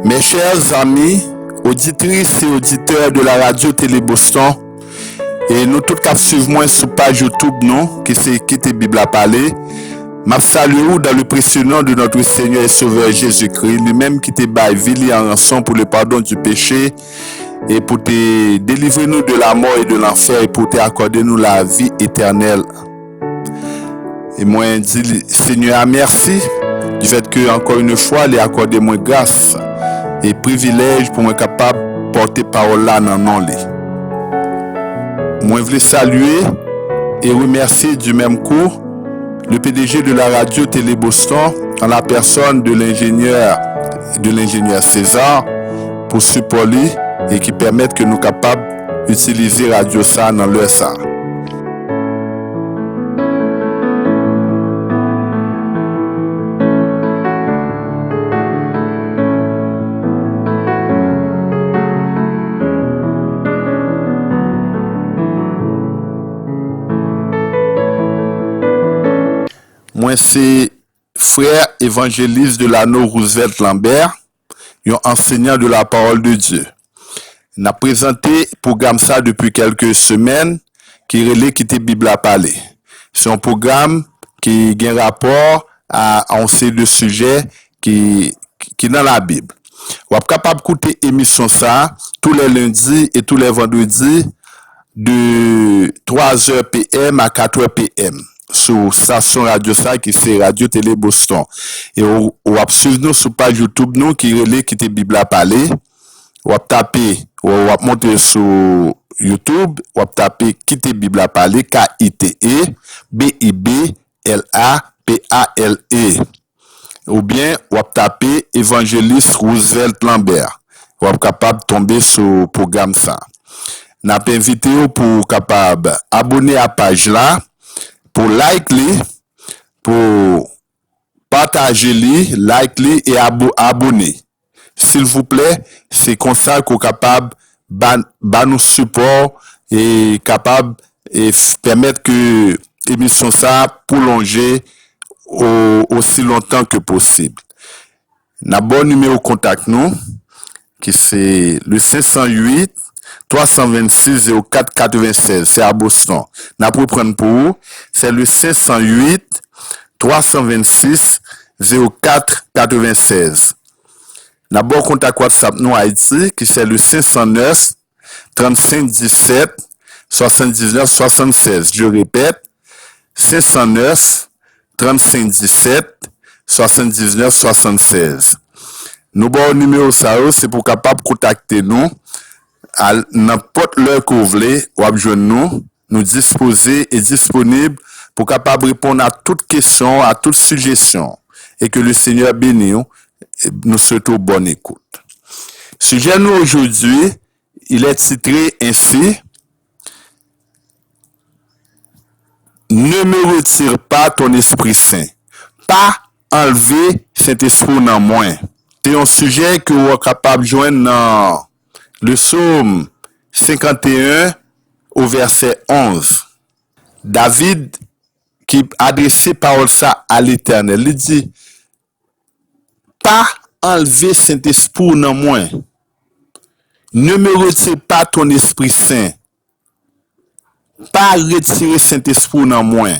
Mes chers amis, auditrices et auditeurs de la radio Télé Boston, et nous tous qui suivons moi sur page YouTube non, qui c'est Quitter Bible à parler, m'a salué dans le précieux nom de notre Seigneur et Sauveur Jésus-Christ, lui-même qui te baille en rançon pour le pardon du péché et pour te délivrer nous de la mort et de l'enfer et pour te accorder nous la vie éternelle. Et moi dis Seigneur merci du fait que encore une fois il a accordé moi grâce et privilège pour moi capable de porter parole là dans non li. Moi voulais saluer et remercier du même coup le PDG de la radio Télé Boston en la personne de l'ingénieur César pour support lui et qui permettent que nous capables d'utiliser radio ça dans leur ça. Moi, c'est frère évangéliste de l'anneau Roosevelt Lambert, un enseignant de la parole de Dieu. On a présenté programme ça depuis quelques semaines qui relève Quitter Bible à parler. C'est un programme qui a un rapport à un série de sujets qui dans la Bible. Vous êtes capable d'écouter émission ça tous les lundis et tous les vendredis de 3h PM à 4h PM. Sur station radio ça qui c'est Radio Télé Boston et on va suivre nous sur page YouTube nous qui relève Quitter Bible à parler. On va taper on va monter sur YouTube on va taper Quitter Bible à parler KITE BIBLAPALE ou bien on va taper évangéliste Roosevelt Lambert. On va capable tomber sur le programme ça. N'a pas invité pour capable abonner à page là, pour liker, pour partager, liker et abonner. S'il vous plaît, c'est comme ça qu'on est capable de nous support et capable de permettre que l'émission ça prolonger aussi longtemps que possible. N'a bon numéro contact nous, qui c'est le 508 326 04 96, c'est à Boston. N'a pour prendre pour vous, c'est le 508 326 04 96. N'a bon contact WhatsApp nous Haïti, qui c'est le 509 35 17 79 76. Je répète, 509 35 17 79 76. Nous bon numéro ça c'est pour capable contacter nous à n'importe l'heure que vous voulez, nous disposer et disponible pour capable répondre à toutes questions, à toutes suggestions et que le Seigneur bénisse nous souhaitons bonne écoute. Sujet nous aujourd'hui, il est titré ainsi: Ne me retire pas ton Esprit Saint, pas enlever cet esprit dans moi. C'est un sujet que vous êtes capable de joindre dans le psaume 51 au verset 11. David qui adressait parole ça à l'Éternel, il dit: pas enlever Saint-Esprit dans moi. Ne me retire pas ton Esprit Saint. Pas retirer Saint-Esprit dans moi.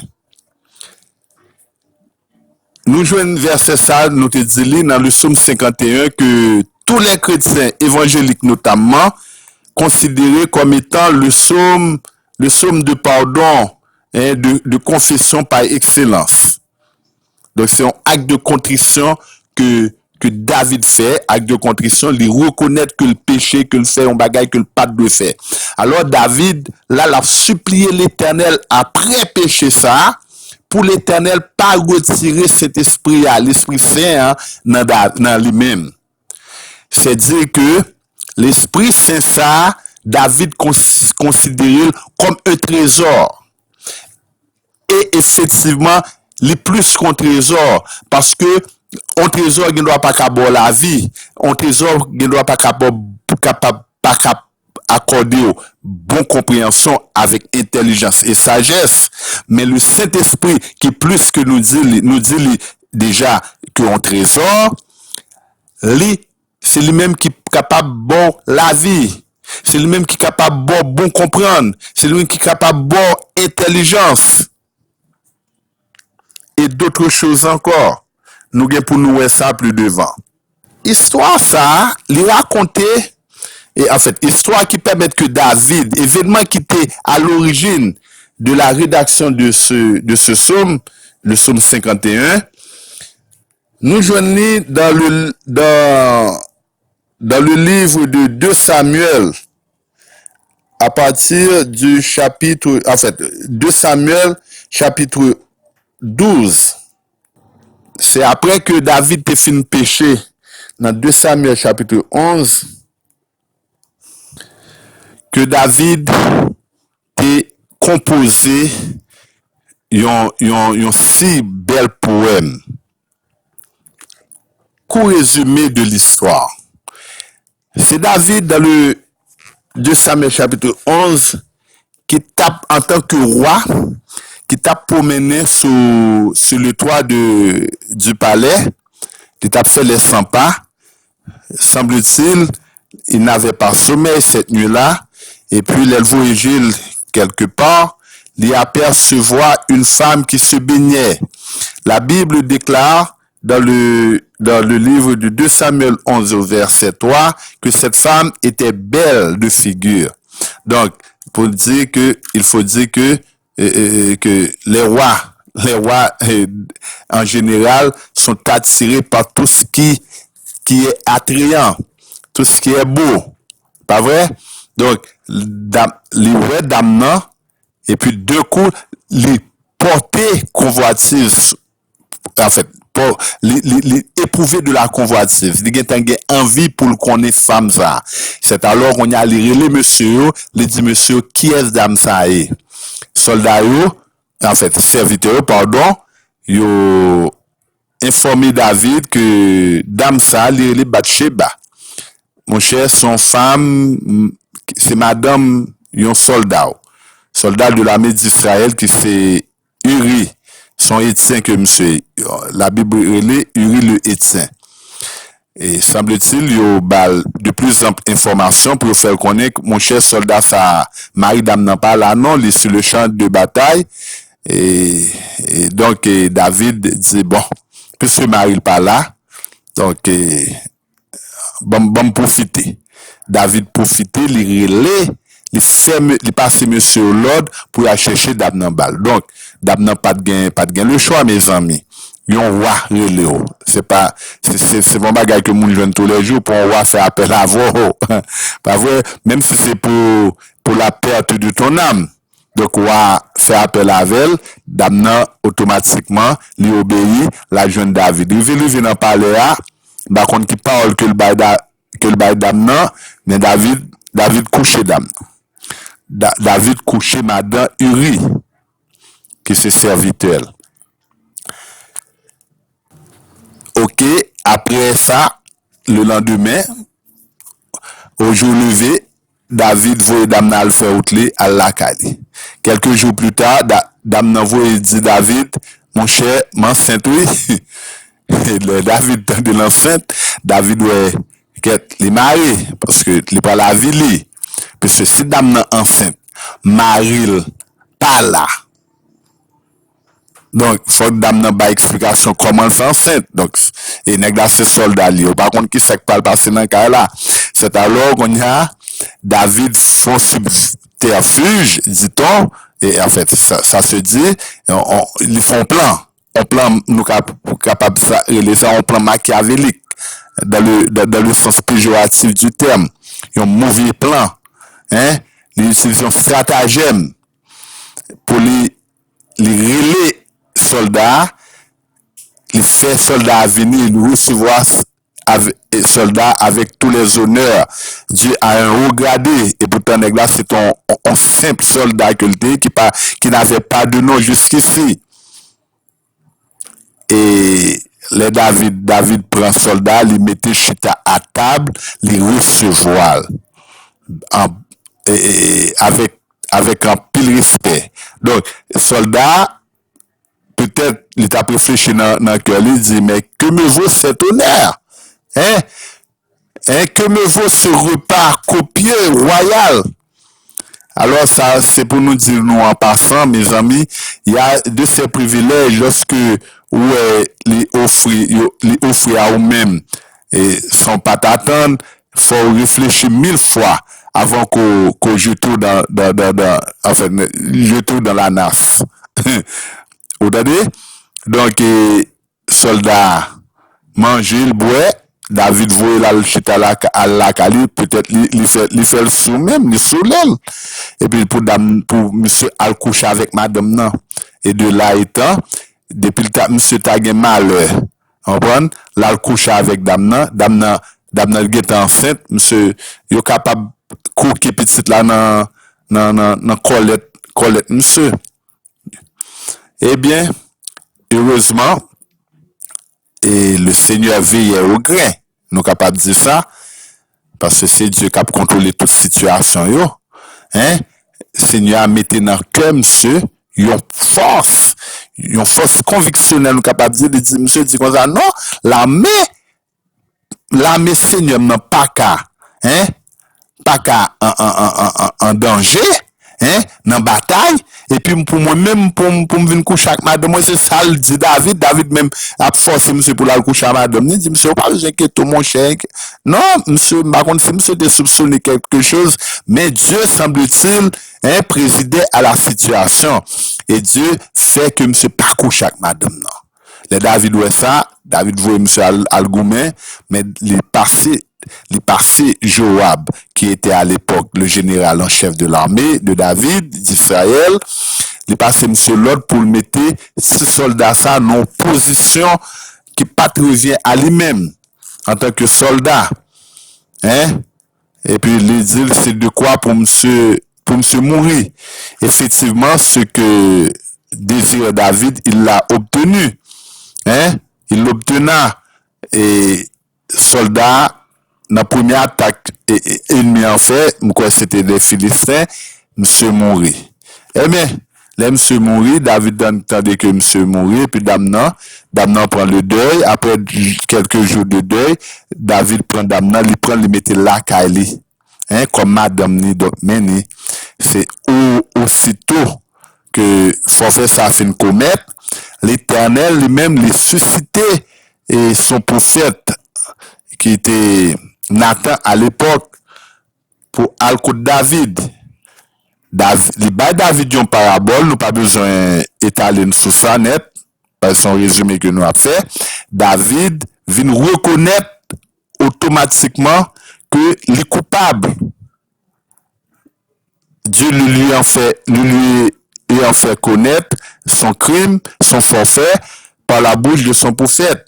Nous jouons verset ça, nous te dit dans le psaume 51 que tous les chrétiens évangéliques notamment considérés comme étant le psaume de pardon, de confession par excellence. Donc c'est un acte de contrition que David fait, acte de contrition, il reconnaît que le péché que le fait, un bagage que le pas de faire. Alors David, là, l'a supplié l'Éternel après péché ça, pour l'Éternel pas retirer cet esprit à l'Esprit Saint dans lui-même. C'est dire que l'Esprit Saint ça, David considère comme un trésor. Et effectivement, il plus qu'un trésor, parce que un trésor ne doit pas qu'avoir la vie, un trésor ne doit pas accorder bonne compréhension avec intelligence et sagesse, mais le Saint-Esprit qui plus que nous dit déjà qu'un trésor, c'est lui-même qui est capable de bon la vie. C'est lui-même qui est capable de bon comprendre. C'est lui-même qui est capable de bon intelligence. Et d'autres choses encore. Nous avons pour nous ça plus devant. Histoire ça, lui raconter, et en fait, histoire qui permet que David, événement qui était à l'origine de la rédaction de ce psaume, le psaume 51, nous joignons dans le livre de 2 Samuel, à partir du chapitre, en fait, 2 Samuel, chapitre 12. C'est après que David te fini péché, dans 2 Samuel, chapitre 11, que David te composé un si bel poème. Court résumé de l'histoire. C'est David dans le 2 Samuel chapitre 11 qui tape en tant que roi, qui tape promené sur le toit du palais, qui tape fait les 100 pas. Semble-t-il, il n'avait pas sommeil cette nuit-là, et puis il voyageait quelque part, il apercevoir une femme qui se baignait. La Bible déclare dans le livre de 2 Samuel 11 au verset 3 que cette femme était belle de figure. Donc, il faut dire que les rois en général sont attirés par tout ce qui est attrayant, tout ce qui est beau. Pas vrai? Donc, les vrais dames, et puis deux coups, les porter convoitise, en fait, pour les éprouver de la convoitise. Il y a envie pour le connaître femme ça. C'est alors qu'on y a les monsieur, les dit monsieur, qui est dame ça est? Soldat en fait, serviteur, pardon, yo informé David que dame ça, les Bathsheba. Mon cher, son femme, c'est madame, yon soldat de l'armée d'Israël qui c'est Uri, son Étien que monsieur, la Bible relève Uri le Étien. Et semble-t-il, il y a de plus en plus d'informations pour faire connaître que mon cher soldat, ça, Marie dame n'a pas là, non, il est sur le champ de bataille. Et donc, David dit, bon, puisque Marie n'est pas là, donc, bon profiter. David profiter, il relais, il passe monsieur l'ordre pour aller chercher Dabnambal. Donc, Dabnan pas de gain le choix, mes amis. Yon roi relais. C'est bon bagage que moun joue tous les jours pour un roi faire appel à vous. Pas vrai? Même si c'est pour la perte de ton âme. Donc, roi fait appel à elle, Dabnan automatiquement, lui obéit, la jeune David. Il vient dans parler là, par contre, qui parle que le bail Dabnan, mais David couché Dabnan. David couché madame Uri, qui se serviteur. Ok, après ça, le lendemain, au jour levé, David voit Damna le faire outler à la Cali. Quelques jours plus tard, Damna voit dit David, mon cher, m'enceinte, oui. David de l'enceinte, David ouais, les mariés, parce que il pas la vie, parce que si Damna enceinte, Maril pas là. Donc, il faut que dame ba explication comment c'est enceinte. Donc, et nèg là c'est soldat li. Par contre, qui c'est qui parle passer dans cas là. C'est alors qu'on y a David font subterfuge, dit-on, et en fait, ça se dit, ils font un plan, nous capable ça, un plan machiavélique, dans le sens péjoratif du terme. Un mauvais plan, hein, ils utilisent un stratagème pour les relais soldats, il fait soldats venir nous recevoir soldats avec tous les honneurs dû à un haut gradé. Et pourtant, là, c'est un simple soldat qui n'avait pas de nom jusqu'ici. Et les David prend soldat, il mettait chita à table, il recevoir avec un pile respect. Donc, soldat, peut-être, il t'a réfléchi dans le cœur, il dit, mais que me vaut cet honneur? Hein? Hein, que me vaut ce repas copieux, royal? Alors ça, c'est pour nous dire, nous en passant, mes amis, il y a de ces privilèges lorsque les offrir à vous-même et sans pas t'attendre, faut réfléchir 1000 fois avant qu'on jette tout enfin, jette tout dans la nasse. Vous entendez? Donc, soldat, manger, le bois, David voit la chita à la cali, peut-être il fait le sous même, le sous l'aile. Et puis pour monsieur al coucher avec madame non. Et de là étant, depuis le monsieur t'a gagné malheur. Comprendre? Là il coucher avec dame nan est enceinte, monsieur yo capable couper petite là dans colette monsieur. Eh bien, heureusement, et le Seigneur veillait au grain. Nous sommes capables de dire ça, parce que c'est Dieu qui a contrôlé toute situation. Yo. Hein? Seigneur a mis dans le cœur, monsieur, une force convictionnelle, nous sommes capables de dire, monsieur dit comme ça, non, l'armée Seigneur n'a pas qu'à, hein? Pas qu'à en danger, hein, dans bataille, et puis pour moi-même, pour me venir coucher avec madame, moi c'est ça le dit David même a forcé monsieur pour la coucher avec madame, il dit monsieur, pas inquiète mon cher, non, monsieur, par contre, si monsieur de soupçonner quelque chose, mais Dieu semble-t-il, hein, présidait à la situation, et Dieu fait que monsieur pas coucher avec madame, non. Les David voit ça, David voit monsieur Algoumen, mais il passé Joab, qui était à l'époque le général en chef de l'armée de David, d'Israël, il passé monsieur l'autre pour le mettre 6 soldats ça en position qui pas revient à lui-même en tant que soldat. Hein? Et puis il dit c'est de quoi pour monsieur mourir. Effectivement, ce que désirait David, il l'a obtenu. Hein? Il l'obtena et soldat dans la première attaque ennemi en fait, quoi c'était des Philistins, monsieur mourit. Eh bien, là monsieur mourit, David entendait que monsieur mourit, puis Damnan prend le deuil, après quelques jours de deuil, David prend Damnan, il mettait là Kaili. Hein, comme madame ni donc meni, c'est aussitôt que forfait ça fait une comète, l'Éternel lui-même les suscité et son prophète qui était Nathan à l'époque pour Alcout David. David une parabole, nous pas besoin d'étaler sur ça net, par son résumé que nous avons fait. David vient reconnaître automatiquement que les coupables, Dieu lui en fait connaître son crime, son forfait, par la bouche de son prophète.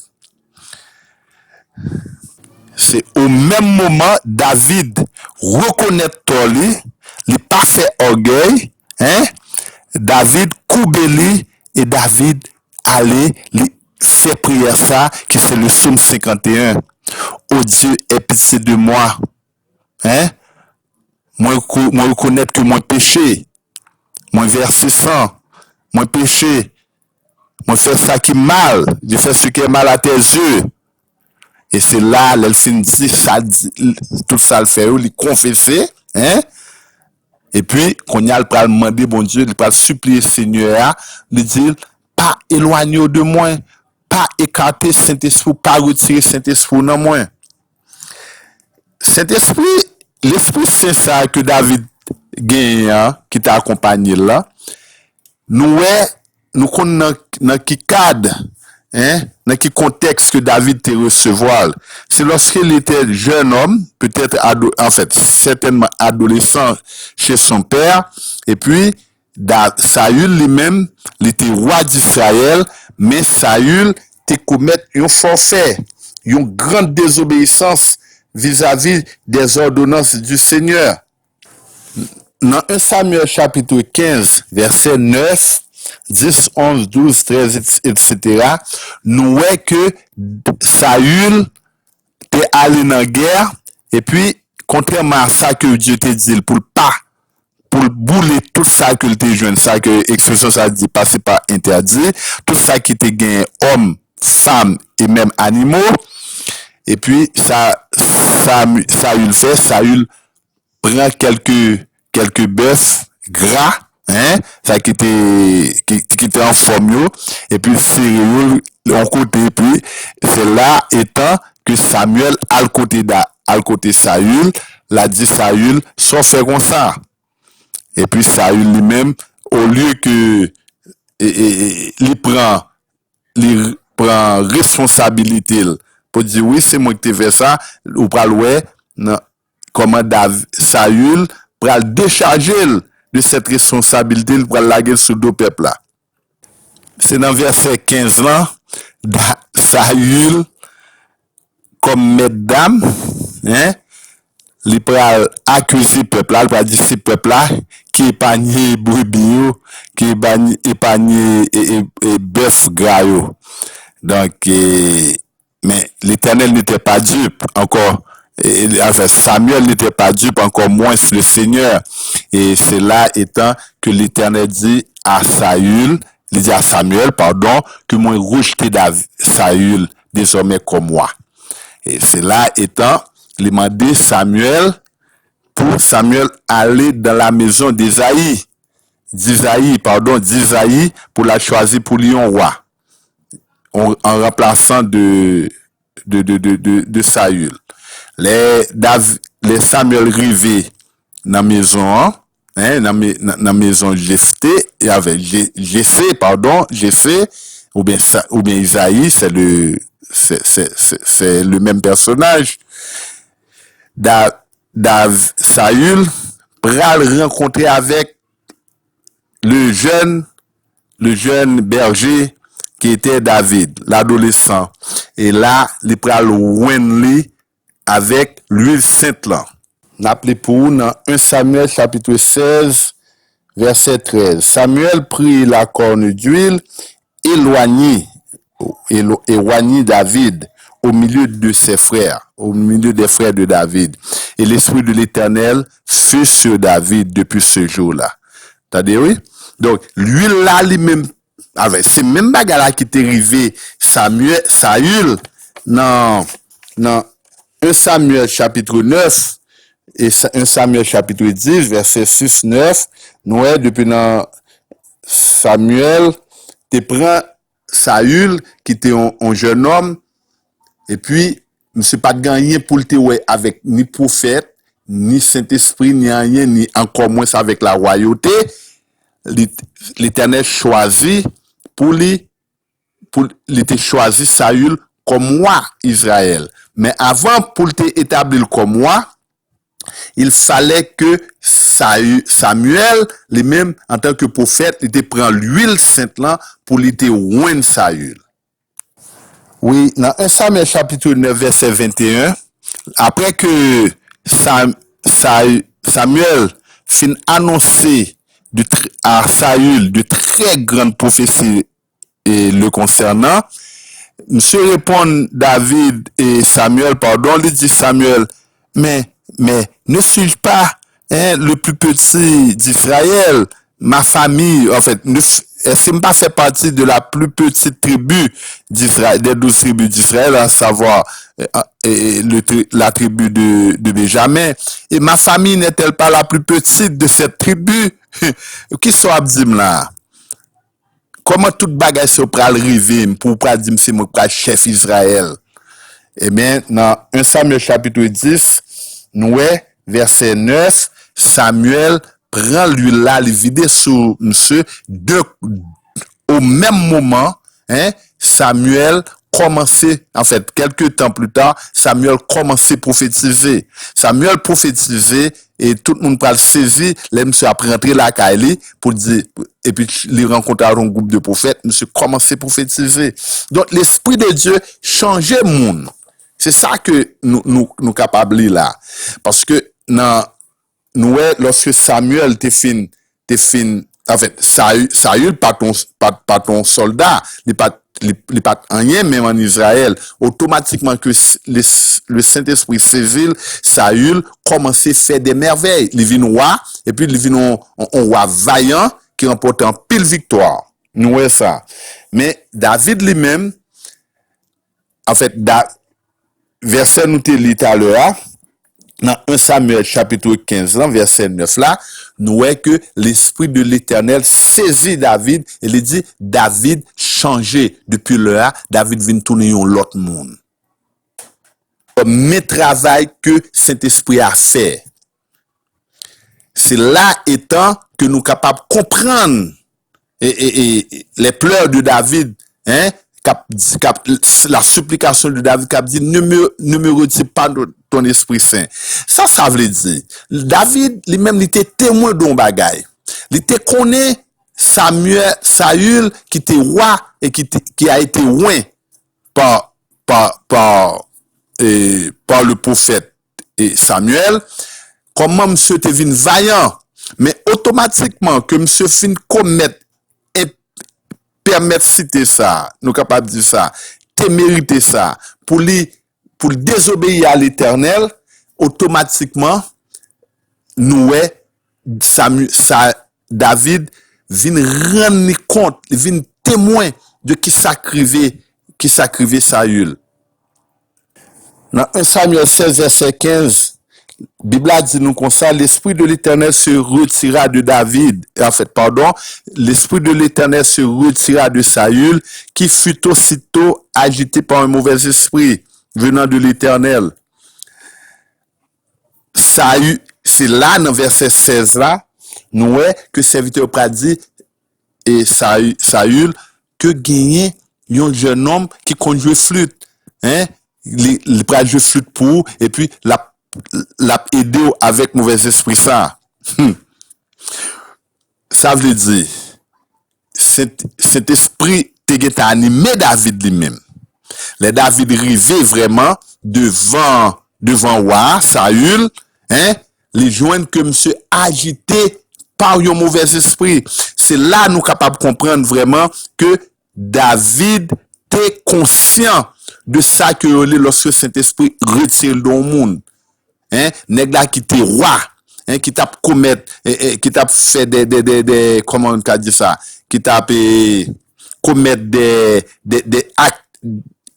C'est au même moment, David reconnaît Toli, il pas fait orgueil, hein? David coubeli et David allait faire prière ça, qui c'est le psaume 51. Oh Dieu, aie pitié de moi, hein? Moi reconnaître que moi péché, moi verser sang, moi péché, moi faire ça qui est mal, je fais ce qui est mal à tes yeux. Et c'est là, l'elfine dit, ça, tout ça le fait, il confesser, hein? Et puis, qu'on y a le pral demander, bon Dieu, il pral supplier Seigneur, lui dire, pas éloigner de moi, pas écarter Saint-Esprit, pas retirer Saint-Esprit non moi. Saint-Esprit, l'Esprit Saint ça que David gagne, qui t'a accompagné là, nous connaissons dans qui cadre, hein, dans quel contexte que David te recevoir. C'est lorsqu'il était jeune homme, peut-être en fait, certainement adolescent chez son père, et puis Saül lui-même, il était roi d'Israël, mais Saül te commettre un forfait, une grande désobéissance vis-à-vis des ordonnances du Seigneur. Dans 1 Samuel chapitre 15, verset 9, 10, 11, 12, 13, etc., nous voyons que Saül est allé dans la guerre, et puis, contrairement à ça que Dieu te dit, pour bouler tout ça que tu jeune, ça que l'expression ça dit pas, c'est pas interdit, tout ça qui te gagne, hommes, femmes et même animaux, et puis, ça Saül fait, Saül prend quelques bœufs gras, hein, ça qui était en forme, et puis céréales en côté, puis c'est là étant que Samuel al côté Saül, l'a dit Saül, soit fait comme ça. Et puis Saül lui-même, au lieu que il prend responsabilité pour dire oui, c'est moi qui t'ai fait ça, ou pas ouais, comment Saül pour décharger de cette responsabilité pour la guerre sur deux peuples là. C'est dans verset 15 là, Saül comme mesdames, hein, il peut accuser peuple là, il peut dire ce peuple là qui épargne brebis, qui épargne bœuf gras. Donc, mais l'Éternel n'était pas dupe encore. Enfin, Samuel n'était pas dupe, encore moins le Seigneur. Et c'est là étant que l'Éternel dit à Saül, il dit à Samuel, pardon, que moi rejeté Saül désormais comme moi. Et c'est là étant, il m'a dit Samuel, pour Samuel aller dans la maison d'Isaïe, d'Isaïe, pour la choisir pour lui en roi, en remplaçant de Saül. Les Samuel rivé dans la maison, hein, dans la maison Jephthé, et avec Jessé, ou bien Isaïe, c'est le même personnage. Saül pral rencontrer avec le jeune berger qui était David, l'adolescent. Et là, il pral ouen avec l'huile sainte là. N'appelez pour dans 1 Samuel chapitre 16, verset 13. Samuel prit la corne d'huile, éloignit David au milieu de ses frères, au milieu des frères de David. Et l'esprit de l'Éternel fut sur David depuis ce jour-là. T'as-tu oui? Donc, l'huile là, lui-même, avec ces mêmes bagages qui étaient arrivés, Saül, dans 1 Samuel chapitre 9, et 1 Samuel chapitre 10, verset 6-9, nous, depuis dans Samuel, te prend Saül, qui était un jeune homme, et puis, monsieur pas gagné pour le ouais avec ni prophète, ni Saint-Esprit, ni rien, ni encore moins avec la royauté. L'Éternel choisit pour l'été choisi Saül comme roi Israël. Mais avant pour l'établir comme roi, il fallait que Samuel, lui-même, en tant que prophète, il prend l'huile sainte là pour l'été oindre Saül. Oui, dans 1 Samuel chapitre 9, verset 21, après que Samuel fin annoncer à Saül de très grandes prophéties le concernant, monsieur répond David et Samuel, pardon, il dit Samuel, mais ne suis-je pas le plus petit d'Israël, ma famille, en fait, est-ce que pas fait partie de la plus petite tribu d'Israël, des 12 tribus d'Israël, à savoir la tribu de Benjamin, et ma famille n'est-elle pas la plus petite de cette tribu? Qui soit abdim là? Comment toute bagage se pral river pour pas dire c'est moi chef Israël? Eh bien, dans 1 Samuel chapitre 10, nous, verset 9, Samuel prend l'huile là, le vide sur monsieur, au même moment, hein, Samuel commençait, en fait, quelques temps plus tard, Samuel commençait à prophétiser. Samuel prophétisait, et tout le monde parle saisi, là, monsieur a rentré la Kaili pour dire, et puis, il rencontre un groupe de prophètes, monsieur commençait à prophétiser. Donc, l'Esprit de Dieu changeait le monde. C'est ça que nous capables là. Parce que, lorsque Samuel te fin, en fait, Saül, pas ton soldat, il pas rien, même en Israël. Automatiquement que le Saint-Esprit saisit, Saül commençait à faire des merveilles. Il vient roi, et puis il vient un roi vaillant qui remporte un pile victoire. Nous voyons ça. Mais David lui-même, en fait, verset nous te lit à l'heure, dans 1 Samuel chapitre 15, verset 9 là, nous voyons que l'Esprit de l'Éternel saisit David et il dit, David changé depuis là, David vient tourner l'autre monde. Mais travail que Saint-Esprit a fait. C'est là étant que nous sommes capables de comprendre et les pleurs de David, hein, la supplication de David qui a dit ne me retire pas de ton Esprit Saint. Ça veut dire, David lui-même il était témoin d'un bagage. Il était connaît Saül qui était roi et qui a été loin par le prophète Samuel. Comment monsieur était venu vaillant, mais automatiquement que monsieur fin commettre et permettre citer ça, nous capables de dire ça, te mériter ça, pour désobéir à l'Éternel, automatiquement, nous, David vient rendre compte, vient témoin de qui sacrivait Saül. Dans 1 Samuel 16, verset 15, la Bible a dit nous comme ça, l'Esprit de l'Éternel se retira de David, l'Esprit de l'Éternel se retira de Saül, qui fut aussitôt agité par un mauvais esprit venant de l'Éternel. Saül, c'est là, dans verset 16 là, nous voyons que serviteur a dit, et Saül, que gagné un jeune homme qui conduit flûte, hein, il prend jouer flûte pour, et puis l'a aidé avec mauvais esprit ça. Ça veut dire, cet esprit t'a animé David lui-même. Les David rivé vraiment devant roi Saül, hein, les joindre que monsieur agité par un mauvais esprit. C'est là nous capables de comprendre vraiment que David était conscient de ça que lorsque Saint-Esprit retire dans le monde. Hein, nèg la qui était roi, hein, qui t'a commettre, qui t'a fait des comment on dit ça, qui t'a commettre des actes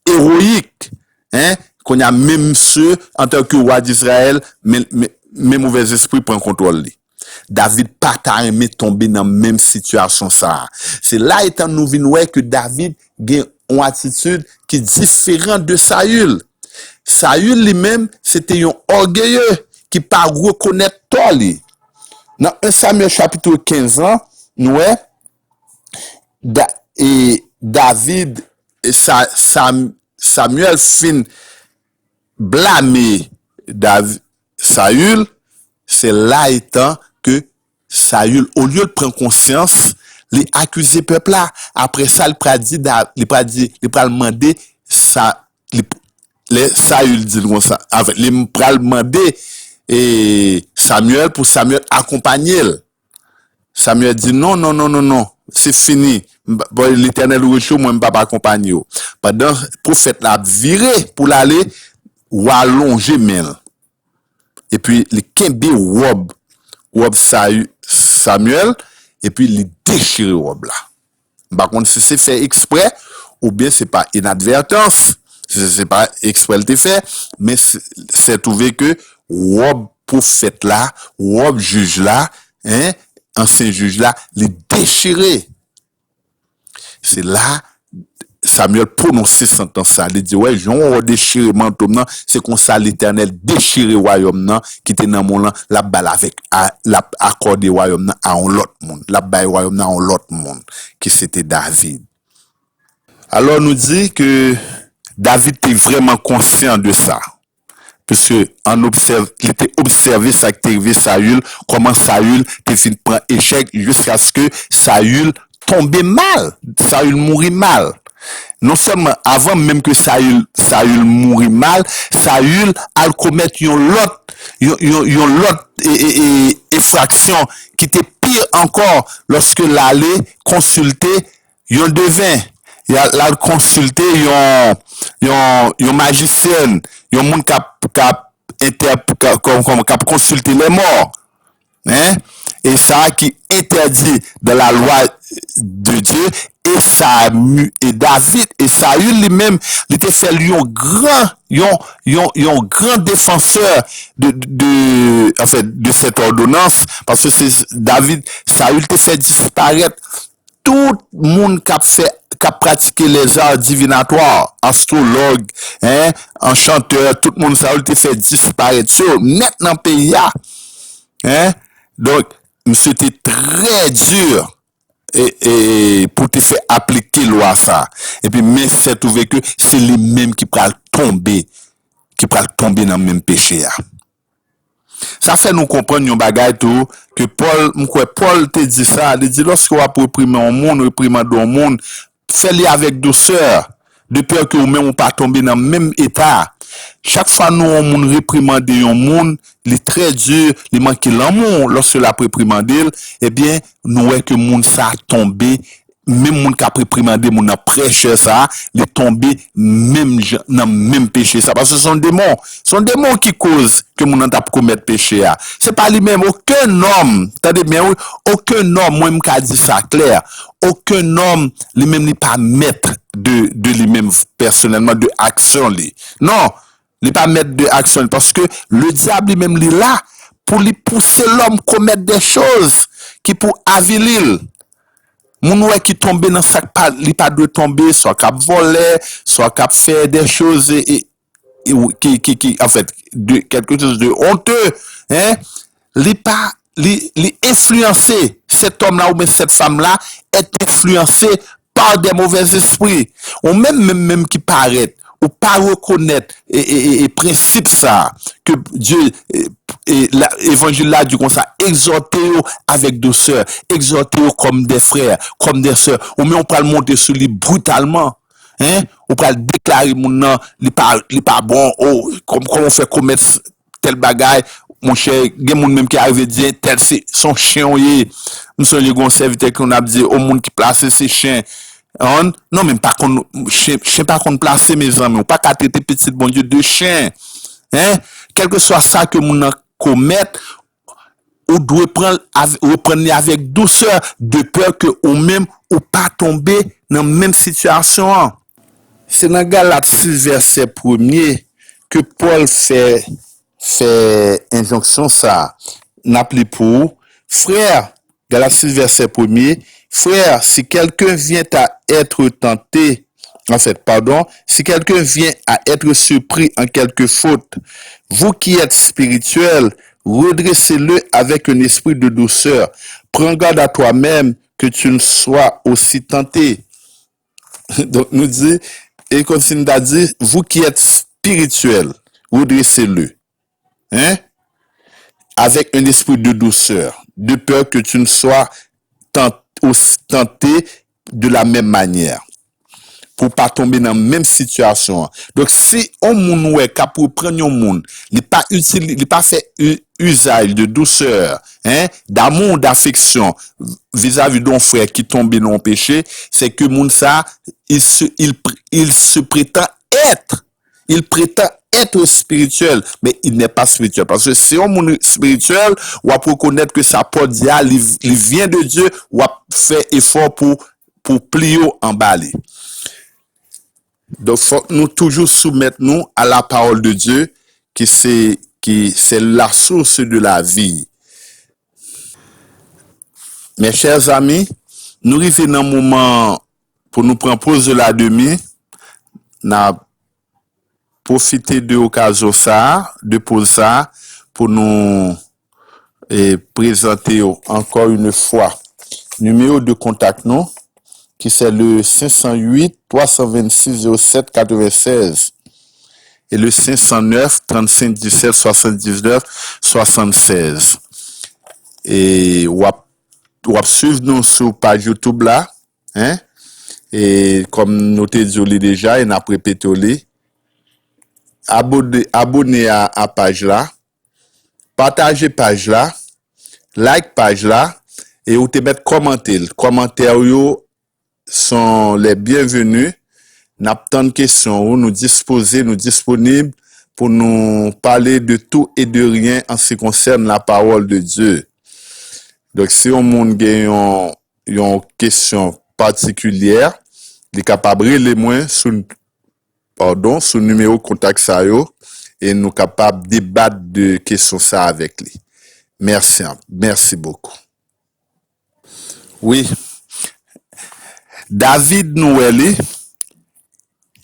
héroïques, hein, qu'on a même ceux en tant que roi d'Israël, mais mauvais esprit prend contrôle. David pas t'a aimé tomber dans même situation ça. C'est là étant nous venons que David gagne une attitude qui est différente de Saül. Saül lui-même, c'était un orgueilleux qui pas reconnaître toi lui. Dans 1 Samuel chapitre 15, nous David et Samuel fin blâmer Saül, c'est là étant que Saül, au lieu de prendre conscience, il accuse le peuple là. Après ça, il va demander ça. Saül dit comme ça. Il va demander Samuel pour Samuel accompagner. Samuel dit non, c'est fini. L'Éternel rechaud, moi, je ne vais pas accompagner. Pendant le prophète l'a viré pour l'aller ou allonger même. Et puis, il kembe robe Samuel, et puis il déchire robe là. Par contre, si c'est fait exprès, ou bien c'est pas inadvertance, c'est pas exprès le fait, mais c'est trouvé que robe prophète là, robe juge là, hein, ancien juge là, il déchiré. C'est là, Samuel prononce sentence ça. Il dit, ouais, j'en déchiré manteau, c'est comme ça l'Éternel déchiré royaume, qui était dans mon land, la balle avec, la accordé royaume à un autre monde, la balle royaume à un autre monde, qui c'était David. Alors, nous dit que David était vraiment conscient de ça. Puisque, il était observé ça qui était arrivé Saül, comment Saül était fini de prendre échec jusqu'à ce que Saül tombait mal. Saül mourit mal. Non seulement avant même que Saül mourit mal, Saül a commettre une autre infraction qui était pire encore lorsque l'allait consulter un devin. Il a consulté un magicien, un monde qui a consulté les morts. Hein? et ça qui interdit dans la loi de Dieu, et David et Saül lui-même, il était fait lui un grand défenseur en fait, de cette ordonnance, parce que c'est David, Saül te fait disparaître tout le monde qui a pratiqué les arts divinatoires, astrologue, hein, enchanteur, tout le monde, Saül te fait disparaître. So, net dans le pays, hein, donc, monsieur était très dur et pour te faire appliquer loi ça. Et puis, mais c'est trouvé que c'est les mêmes qui peuvent tomber dans le même péché. Ça fait nous comprendre un bagage tout que Paul te dit ça, il dit lorsque vous réprimer un monde, réprimer un monde, faites-le avec douceur, de peur que vous-même vous pas tomber dans le même état. Chaque fois nous on monde réprimander un monde, il est très dur, il manque l'amour lorsque la réprimander, eh bien nous voyons que monde ça tombé, même monde qui a réprimandé mon prêché ça, il est tombé même dans même péché ça, parce que ce sont démons qui causent que mon t'a commettre péché là. C'est pas lui-même, aucun homme, attendez bien, aucun homme, moi me dit ça clair, aucun homme lui-même n'est pas maître de lui-même personnellement de action lui. Non, il n'est pas maître de action parce que le diable lui-même il est là pour lui pousser l'homme commettre des choses qui pour avilir. Moun ouais qui tombe dans ça il pas de tomber, soit cap voler, soit cap faire des choses qui en fait de quelque chose de honteux, hein, li influencer cet homme là ou bien cette femme là est influencé par des mauvais esprits ou même qui paraît ou pas reconnaître et principe ça que Dieu et l'évangile là du comme ça exhortez-vous avec douceur, exhortez-vous comme des frères, comme des sœurs, ou mais on peut le monter sur lui brutalement. Hein? On peut déclarer mon nom, il pas bon, oh, comme on fait commettre tel bagaille, mon cher, il y a même qui arrive à dire tel c'est son chien, nous sommes les serviteurs qu'on a dit au monde qui place ses chiens. Non, même pas qu'on chien pas qu'on place mes amis, ou pas qu'à traiter petit bon Dieu de chien. Hein? Quel que soit ça que mon commettre, ou doit reprendre avec douceur de peur que ou même ou pas tomber dans la même situation. C'est dans Galates 6 verset 1er que Paul fait injonction ça. N'appelez pour frère, Galates 6 verset 1er, frère, si quelqu'un vient à être tenté, si quelqu'un vient à être surpris en quelque faute, vous qui êtes spirituels, redressez-le avec un esprit de douceur. Prends garde à toi-même que tu ne sois aussi tenté. Donc, nous dit, et continue à dire, vous qui êtes spirituels, redressez-le. Hein? Avec un esprit de douceur, de peur que tu ne sois tenté de la même manière. Pour pas tomber dans la même situation. Donc, si on moun ouais, pour prendre un monde, il pas utile, il pas fait usage de douceur, hein, d'amour, d'affection vis-à-vis d'un frère qui tombe dans le péché, c'est que monde ça, il se prétend être. Il prétend être spirituel, mais il n'est pas spirituel. Parce que si on monde spirituel, on va reconnaître que sa porte il vient de Dieu, on va faire effort pour plier en balai. Donc, faut nous toujours soumettre nous à la parole de Dieu, qui c'est la source de la vie. Mes chers amis, nous arrivons dans un moment pour nous prendre pause de la demi, n'a profiter de l'occasion ça, de pause ça, pour nous présenter encore une fois numéro de contact nous, qui c'est le 508 326 07 96 et le 509 35 17 79 76. Et ou suivre nous sur page YouTube là, hein? Et comme nous te dit déjà, et n'a répété, abonnez à page là, partagez page là, like page là, et ou te mettre commentaire yo sont les bienvenus. N'a pas de questions, nous disponibles pour nous parler de tout et de rien en ce qui concerne la parole de Dieu. Donc, si on monde a une question particulière, il est capable de les moins sur numéro contact ça yo, et nous capable de débattre de questions ça avec lui. Merci, merci beaucoup. Oui, David Noël,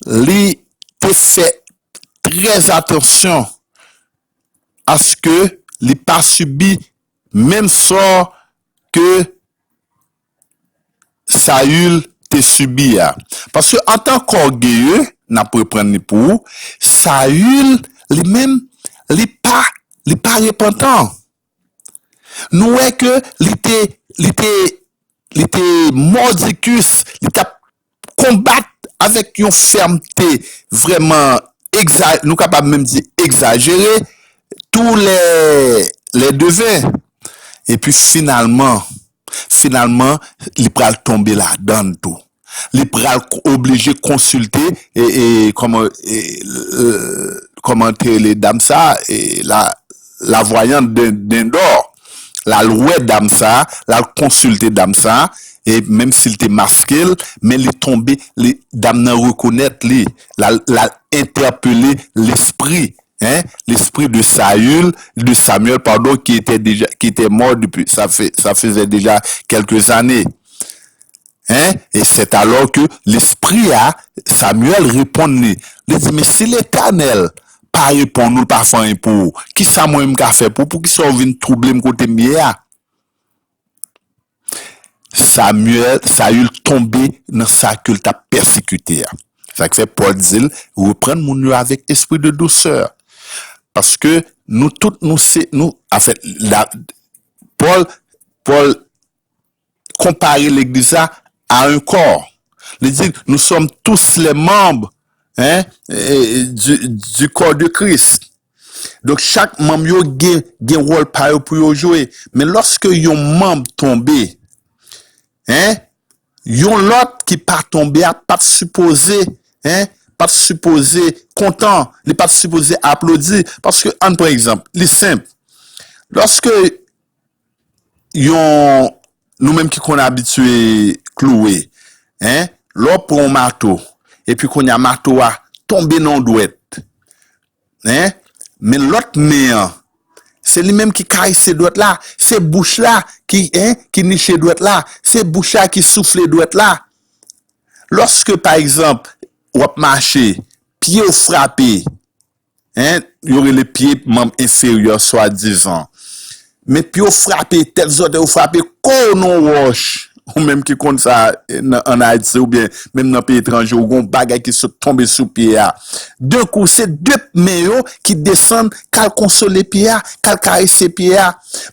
lui, te fait très attention à ce que il pas subi même sort que Saül te subi. Parce que en tant qu'orgueilleux, n'a pas prendre pour Saül lui-même, il pas repentant. Nous est que il était mordicus, il t'a combattre avec une fermeté vraiment nous capable même dire exagérée tous les devins. Et puis finalement, il pral tomber là-dedans tout. Il pral obligé de consulter et commenter les dames ça et la voyante d'Endor. La louette dame ça, la consulter dame ça, et même s'il était masqué, mais il est tombé, les dames ne reconnaître lui, la interpeller l'esprit, hein, l'esprit de Samuel, pardon, qui était mort depuis, ça faisait déjà quelques années. Hein? Et c'est alors que l'esprit Samuel répondit. Il dit, mais si l'Éternel pas répond nous pas faire pour qui ça moi me fait pour qui ça vient troubler me côté mieux. Saül tombé dans ça que t'a persécuté. Ça fait Paul dit reprendre mon avec esprit de douceur. Parce que nous tous nous en fait Paul comparer l'église à un corps. Il dit nous sommes tous les membres du corps de Christ. Donc chaque membre a un rôle pour jouer. Mais lorsque un membre tombe, yon l'autre qui pas tombé a pas supposé, pas supposé content, il pas supposé applaudir. Parce que, par exemple, c'est simple. Lorsque nous-mêmes qui qu'on habitué clouer, l'on prend un marteau, et puis qu'on a marteau à tomber dans douette, mais l'autre néant, c'est lui-même qui caresse ces douettes là, c'est bouche là qui niche les douettes là, c'est bouche là qui souffle les douettes là. Lorsque par exemple, on marcher, pied frappé, il y aurait les pieds membres inférieurs soi-disant. Mais pied frappé, telles autres frappé, qu'on roche, ou même qui compte ça en Haïti, ou bien même dans les pays étrangers, ou un bagage qui se tombe sous pied. D'un coup, c'est deux maillots qui descendent, qu'à consoler pied, qu'à caresser pied.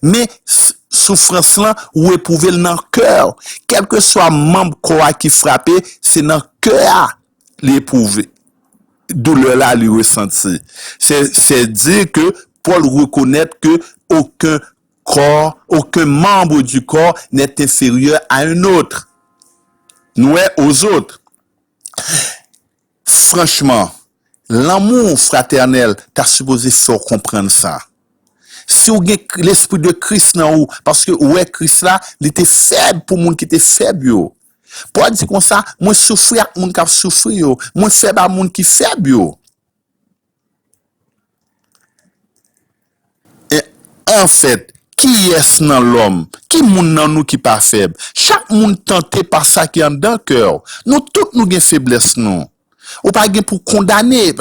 Mais souffrance là, ou éprouver dans le cœur. Quel que soit membre corps qui frappé, c'est dans le cœur l'éprouver. Douleur là, lui ressentir. C'est dire que Paul reconnaît que aucun corps, aucun membre du corps n'est inférieur à un autre. Nous aux autres. Franchement, l'amour fraternel, t'as supposé faire comprendre ça. Si vous avez l'esprit de Christ dans vous, parce que ouais, Christ là, il était faible pour monde qui était faible yo. Pour dire comme ça, moi souffrir avec monde qui souffre yo, moi faible à monde qui faible yo. Et en fait, qui est dans l'homme? Qui moun nan nous qui pas faible? Chaque monde tenté par ça qui est dans le cœur. Nous tous nous avons faiblesse non. Ou pas pour condamner.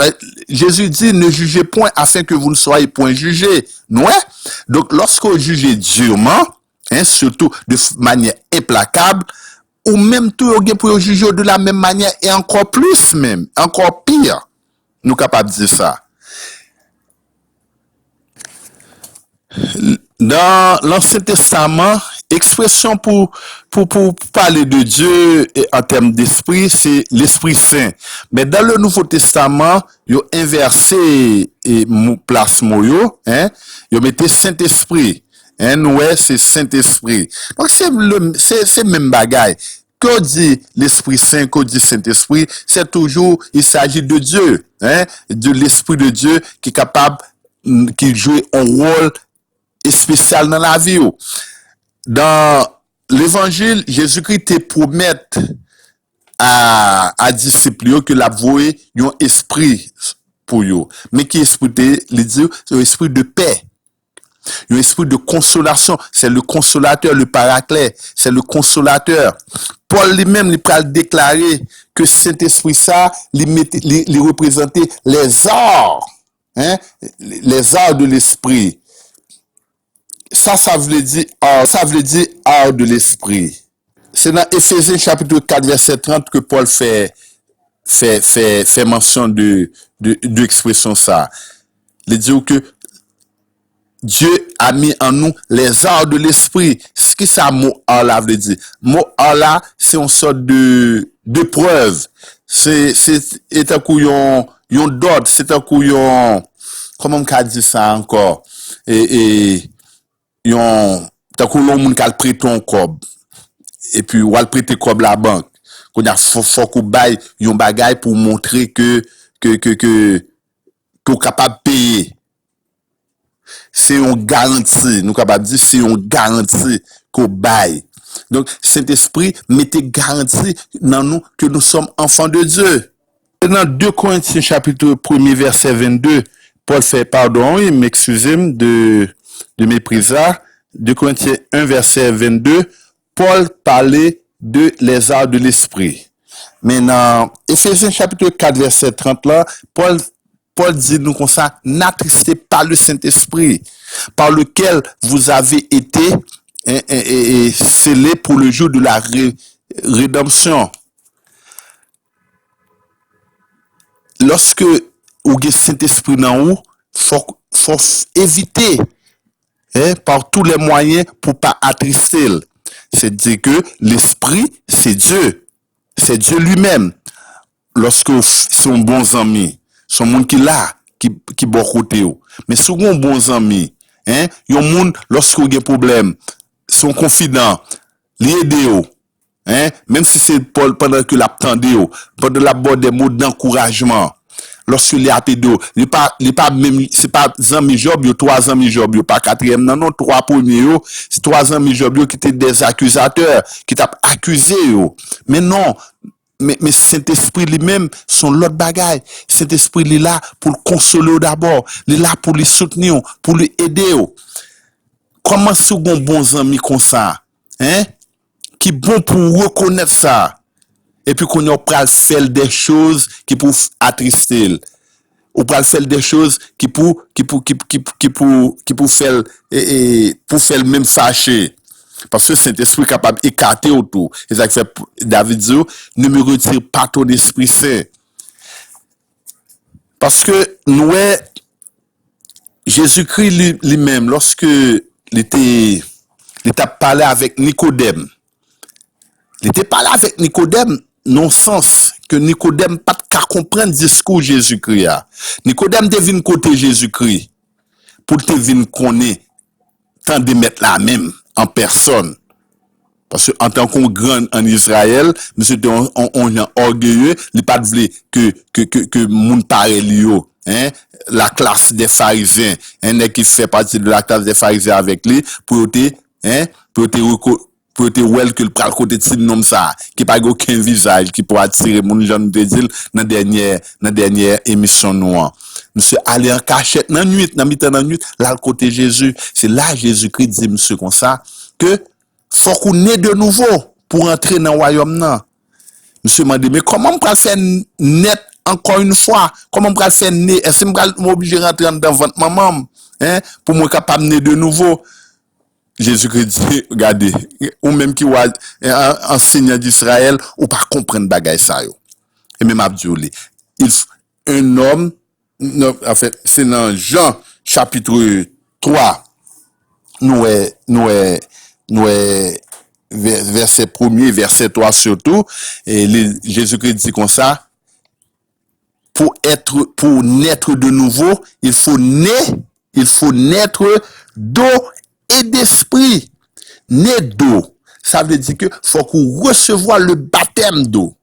Jésus dit ne jugez point afin que vous ne soyez point jugés. Non? Donc lorsque vous jugez durement, surtout de manière implacable, ou même tout pour juger de la même manière et encore plus même, encore pire. Nous capables de dire ça. Dans l'Ancien Testament, expression pour parler de Dieu en termes d'esprit, c'est l'Esprit Saint. Mais dans le Nouveau Testament, ils ont inversé place moyo, ils ont mis Saint-Esprit. Nous, c'est Saint-Esprit. Donc, c'est même bagaille. Que dit l'Esprit Saint, que dit Saint-Esprit, c'est toujours, il s'agit de Dieu, de l'Esprit de Dieu qui est capable, qui joue un rôle spécial dans la vie. Dans l'évangile, Jésus-Christ te promet à disciples que la voie un esprit pour eux. Mais qui esprit il dit c'est un esprit de paix. Un esprit de consolation, c'est le consolateur, le paraclet, c'est le consolateur. Paul lui-même, il peut déclarer que cet esprit ça, il représentait les arts, hein, les arts de l'esprit. Ça veut dire art de l'esprit. C'est dans Éphésiens chapitre 4, verset 30 que Paul fait mention de l'expression ça. Il dit que Dieu a mis en nous les arts de l'esprit. Ce qui ça mot art là veut dire? Mot art là, c'est une sorte de preuve. C'est un coup yon dot, c'est un coup yon, comment on peut dire ça encore? Et yon, t'as coup l'on moun kal prête ton cob. Et puis, ou al prêter cob la banque. Qu'on a faut qu'on bail yon bagay pour montrer que capable de payer. C'est une garantie, nous capable dire c'est une garantie qu'on baille. Donc Saint-Esprit mettez garantie dans nous que nous sommes enfants de Dieu. Dans 2 Corinthiens chapitre 1er verset 22, Paul fait pardon, il m'excuse de mépriser. 2 Corinthiens 1 verset 22, Paul parlait de les arts de l'esprit. Mais dans Éphésiens chapitre 4 verset 30 là, Paul dit nous comme ça, n'attristez pas le Saint-Esprit, par lequel vous avez été scellés pour le jour de la rédemption. Lorsque vous avez Saint-Esprit dans vous, faut éviter par tous les moyens pour pas attrister. C'est-à-dire que l'Esprit, c'est Dieu lui-même. Lorsque son bons amis, son monde qui là, qui bon côté ou. Mais si vous bons amis, yon monde lorsque vous avez problème, son confident, l'aider ou, même si c'est pendant que l'attendez ou, pendant la bord des mots d'encouragement. Lorsque les appelé il pas même c'est pas amis job yo 3 amis job yo pas quatrième non 3 premiers yo c'est 3 amis job yo qui étaient des accusateurs qui t'a accusé yo mais non mais Saint-Esprit lui-même son l'autre bagaille. Saint-Esprit il est là pour le consoler d'abord, il est là pour le soutenir, pour le aider. Comment second bons amis comme ça, qui bon pour reconnaître ça et puis qu'on a faire des choses qui pour attrister, ou pour faire des choses qui pour faire pour faire même fâcher. Parce que Saint-Esprit est capable d'écarter autour. Et ça fait David dit, ne me retire pas ton Esprit Saint. Parce que nous, Jésus-Christ lui-même, lorsque il était parlé avec Nicodème, non sens que Nicodème pas qu'à comprendre le discours de Jésus-Christ. Nicodème devine côté Jésus-Christ pour te venir connaître tant de mettre la même en personne. Parce que en tant qu'on grand en Israël, monsieur on est orgueilleux, il pas voulu que moun parle yo, la classe des pharisiens, qui fait partie de la classe des pharisiens avec lui pour te well que le pral côté de nom ça qui pas aucun visage qui pour attirer moun gens de dire dans dernière émission noire. Monsieur aller en cachette dans nuit, dans mi-temps dans nuit, là le côté Jésus, c'est là Jésus-Christ dit monsieur comme ça que faut qu'on naît de nouveau pour entrer dans le royaume là. Monsieur m'a dit mais comment on peut faire net encore une fois? Comment on peut faire naître? Est-ce que je suis obligé de rentrer dans votre maman pour moi capable naître de nouveau? Jésus-Christ dit, regardez, ou même qui va enseignant d'Israël, ou pas comprendre bagay ça yo. Et même Abdiouli. Un homme, en fait, c'est dans Jean, chapitre 3, nous verset 1er, verset 3 surtout, et Jésus-Christ dit comme ça, pour naître de nouveau, il faut naître d'eau et d'esprit. Né d'eau. Ça veut dire que faut qu'on recevoir le baptême d'eau.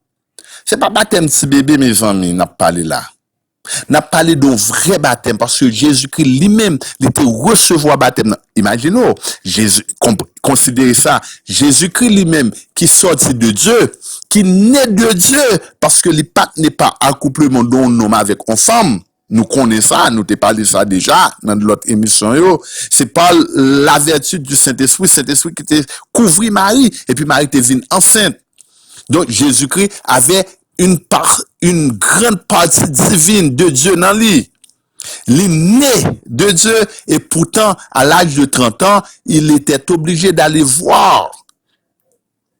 C'est pas baptême de bébé, mes amis, n'a parlé là. N'a parlé d'un vrai baptême parce que Jésus-Christ lui-même, il était recevoir baptême. imaginons, Jésus, considérez ça, Jésus-Christ lui-même, qui sortit de Dieu, qui naît de Dieu, parce que les pattes n'est pas accouplement d'un homme avec une femme. Nous connaissons ça, nous t'ai parlé ça déjà dans l'autre émission. C'est pas la vertu du Saint-Esprit qui te couvrit Marie, et puis Marie te vient enceinte. Donc Jésus-Christ avait une grande partie divine de Dieu dans lui. Il est né de Dieu et pourtant, à l'âge de 30 ans, il était obligé d'aller voir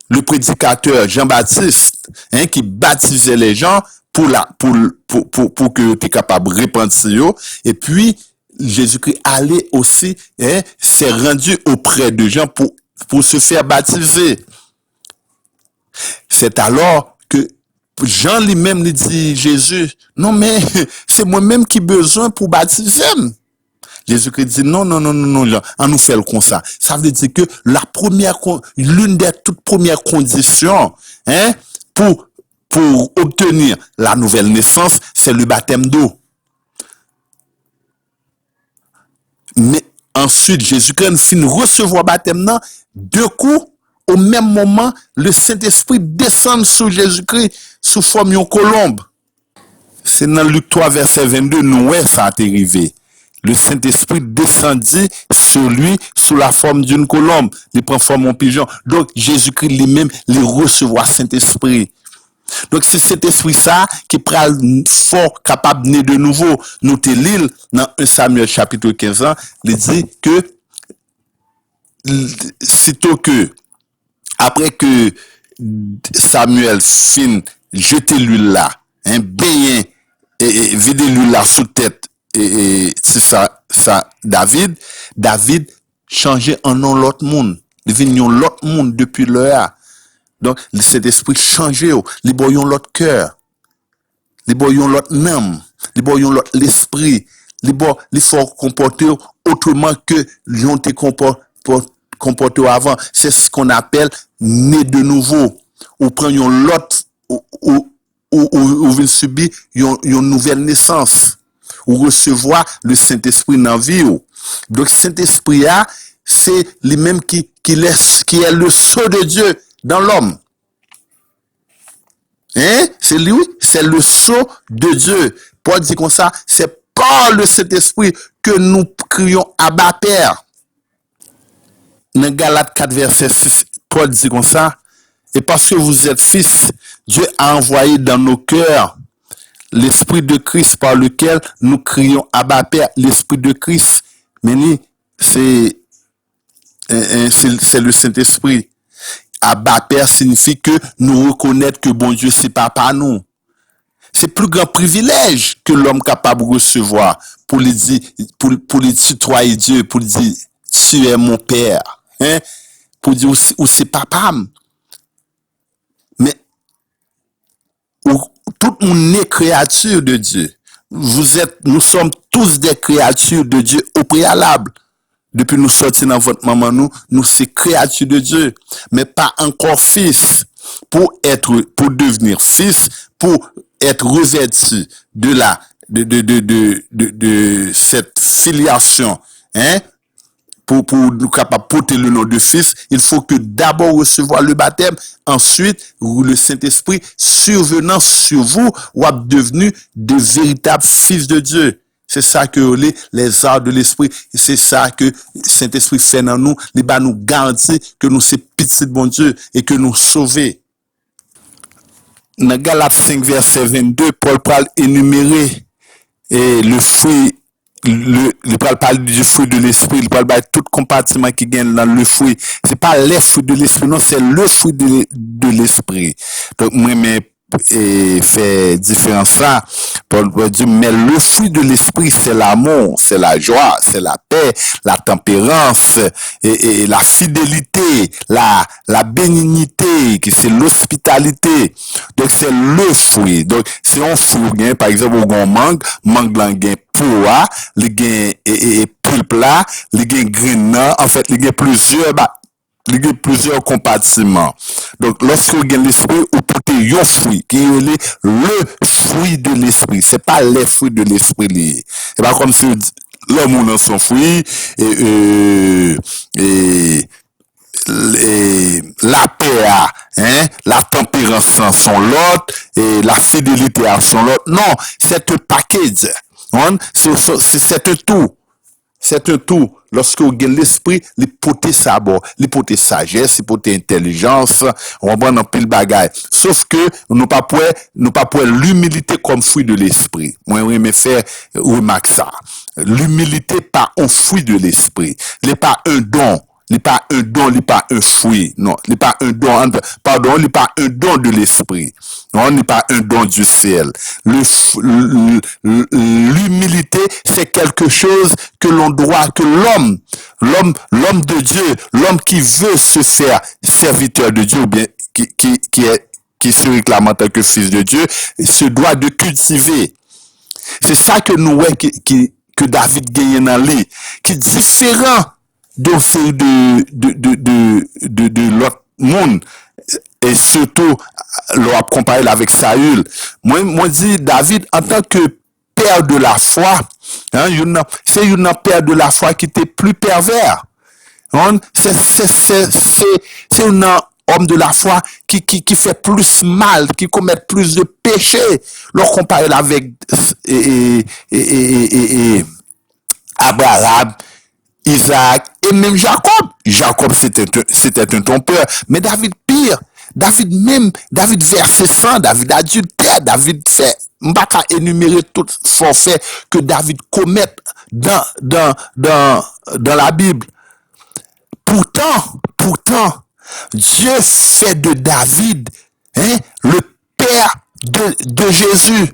le prédicateur Jean-Baptiste, qui baptisait les gens pour que tu es capable de repentir. Et puis, Jésus-Christ allait aussi, s'est rendu auprès de gens pour se faire baptiser. C'est alors que Jean lui-même lui dit, Jésus, non mais c'est moi-même qui ai besoin pour baptiser. Jésus-Christ dit, non, Jean, on nous fait le comme ça. Ça veut dire que l'une des toutes premières conditions, pour obtenir la nouvelle naissance, c'est le baptême d'eau. Mais ensuite, Jésus-Christ finit recevoir le baptême, deux coups, au même moment, le Saint-Esprit descend sur Jésus-Christ sous forme d'une colombe. C'est dans Luc 3, verset 22, nous, ça a arrivé. Le Saint-Esprit descendit sur lui sous la forme d'une colombe. Il prend forme en pigeon. Donc, Jésus-Christ lui-même, il reçoit Saint-Esprit. Donc, c'est cet esprit ça qui est fort capable de naître de nouveau. Nous te l'île dans 1 Samuel chapitre 15 ans, il dit que sitôt que après que Samuel fin jeter l'huile là, baigner et vider l'huile là sous tête et c'est ça David changeait en nom l'autre monde, devenu l'autre monde depuis l'heure. Donc cet esprit changeait, les boyons l'autre cœur, les boyons l'autre âme, les boyons l'autre l'esprit, les faut comporter autrement que l'on te comporté avant. C'est ce qu'on appelle né de nouveau. Ou prendre l'autre ou vient subir une nouvelle naissance. Ou recevoir le Saint-Esprit dans la vie. Donc Saint-Esprit c'est lui-même qui est le sceau de Dieu dans l'homme. C'est lui, c'est le sceau de Dieu. Paul dit comme ça, c'est par le Saint-Esprit que nous crions Abba Père. Dans Galates 4, verset 6, Paul dit comme ça, et parce que vous êtes fils, Dieu a envoyé dans nos cœurs l'Esprit de Christ par lequel nous crions Abba Père, l'Esprit de Christ. Mais c'est le Saint-Esprit. Abba Père signifie que nous reconnaître que bon Dieu c'est papa nous. C'est plus grand privilège que l'homme capable de recevoir pour lui dire, pour lui tutoyer Dieu, pour lui dire, tu es mon père. Pour dire ou c'est papa. Mais tout le monde est créature de Dieu. Nous sommes tous des créatures de Dieu au préalable. Depuis nous sortir dans votre maman, nous c'est créatures de Dieu, mais pas encore fils. Pour devenir fils, pour être revêtu de cette filiation, pour nous capables de porter le nom de fils, il faut que d'abord recevoir le baptême, ensuite le Saint-Esprit survenant sur vous, ou êtes devenu de véritables fils de Dieu. C'est ça que les arts de l'esprit, c'est ça que Saint-Esprit fait dans nous, les bas nous garantit que nous sommes petits de bon Dieu et que nous sauvons. Dans Galates 5, verset 22, Paul parle énumérer le fruit, il parle du fruit de l'esprit, il parle de tout compartiment qui gagne dans le fruit. C'est pas les fruits de l'esprit, non, c'est le fruit de l'esprit. Donc, moi, fait différence là. Paul dit, mais le fruit de l'esprit, c'est l'amour, c'est la joie, c'est la paix, la tempérance, et la fidélité, la bénignité, qui c'est l'hospitalité. Donc, c'est le fruit. Donc, si on fruit, par exemple, on mangue là, gain poa, il gain pulpe là, il gain grain, en fait, il gain plusieurs compartiments. Donc, lorsque vous avez l'esprit, vous portez un fruit, qui est le fruit de l'esprit. C'est pas les fruits de l'esprit. C'est pas comme si l'amour dans son fruit, et la paix, hein, la tempérance sont l'autre, et la fidélité sont l'autre. Non, c'est un package. Hein? C'est un tout. C'est un tout. Lorsque vous avez l'esprit, l'hypothèse sabor, l'hypothèse sagesse, l'hypothèse intelligence, on va dans pile bagaille. Sauf que nous pas pour l'humilité comme fruit de l'esprit. Moi, oui, mais faire remarque ça. L'humilité pas un fruit de l'esprit. Il n'est pas un don. Il n'est pas un don, il n'est pas un fruit. Non, il n'est pas un don, pardon, il n'est pas un don de l'esprit. Non, il n'est pas un don du ciel. L'humilité, c'est quelque chose que l'on doit, que l'homme de Dieu, l'homme qui veut se faire serviteur de Dieu, ou bien qui se réclame en tant que fils de Dieu, se doit de cultiver. C'est ça que nous voyons que David gagne dans lui, qui est différent de l'autre monde, et surtout l'on comparé avec Saül. Moi dis David en tant que père de la foi, hein, c'est une père de la foi qui était plus pervers. Hein, c'est un homme de la foi qui fait plus mal, qui commet plus de péchés. L'on comparé avec Abraham, Isaac et même Jacob. Jacob, c'était un trompeur. Mais David pire. David versé sang, David adultère, David fait, m'baka énumérer tout forfait que David commet dans la Bible. Pourtant, Dieu fait de David, hein, le père de Jésus.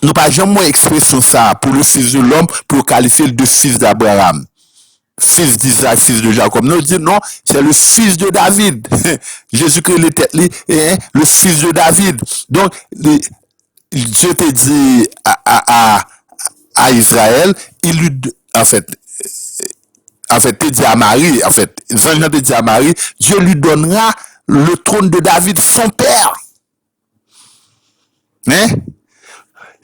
Nous pas jamais expression ça pour le fils de l'homme, pour qualifier le fils d'Abraham, fils d'Isaac, fils de Jacob. Nous dit non, c'est le fils de David. Jésus-Christ le fils de David. Donc, Dieu te dit à Israël, il lui, en fait, te dit à Marie, Jean te dit à Marie, Dieu lui donnera le trône de David, son père. Hein?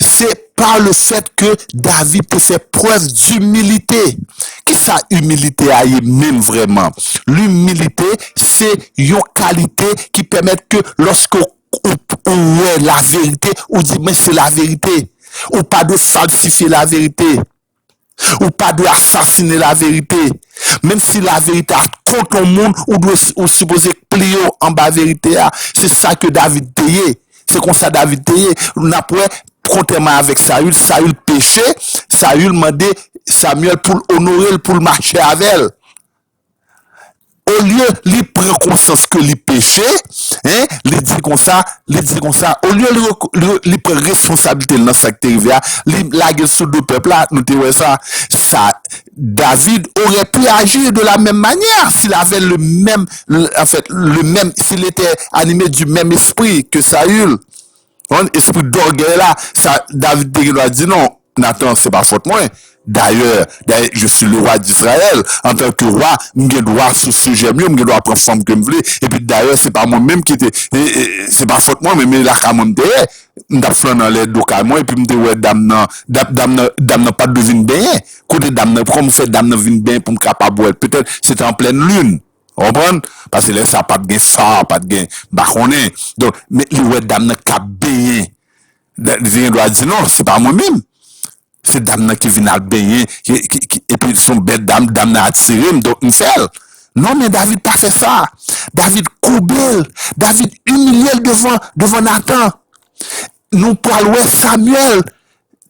C'est par le fait que David te fait preuve d'humilité. Qui ça, humilité a même vraiment? L'humilité, c'est une qualité qui permet que lorsque on est la vérité, on dit, mais c'est la vérité. Ou pas de falsifier la vérité. Ou pas de assassiner la vérité. Même si la vérité a trop ton monde, ou supposé plier en bas vérité. C'est ça que David payait. C'est comme ça David payait. On a contrairement avec Saül péché, Saül demandait Samuel pour l'honorer, pour le marcher avec elle. Au lieu, il prend conscience que il péché, hein, il dit comme ça, au lieu, il prend responsabilité dans ce qui est arrivé, la guerre sur deux peuples là, nous te ça, David aurait pu agir de la même manière s'il avait le même, s'il était animé du même esprit que Saül. Esprit d'orgueil là, ça, David doit dire non, Nathan, c'est pas faute moi. D'ailleurs, je suis le roi d'Israël. En tant que roi, je dois sous sujet mieux, je dois prendre forme que je veux. Et puis d'ailleurs, c'est pas moi-même qui était, c'est pas faute moi, mais la camon de, m'd'a fait dans les deux cas moi, et puis m'te ouais, dame pas de vin bien. Côté dame, comme fait dame vin bien pour me capable, peut-être, c'était en pleine lune. Comprendre? Parce que là, ça pas de gain phare, pas de gain baconné. Donc, mais le ouais dame cap bien. Vient doit dire non, c'est pas moi-même. C'est dame qui vient à baigner, et puis son bête dame n'a attiré, donc il fait. Non, mais David pas fait ça. David courbel, David humilié devant Nathan. Nous parlons Samuel,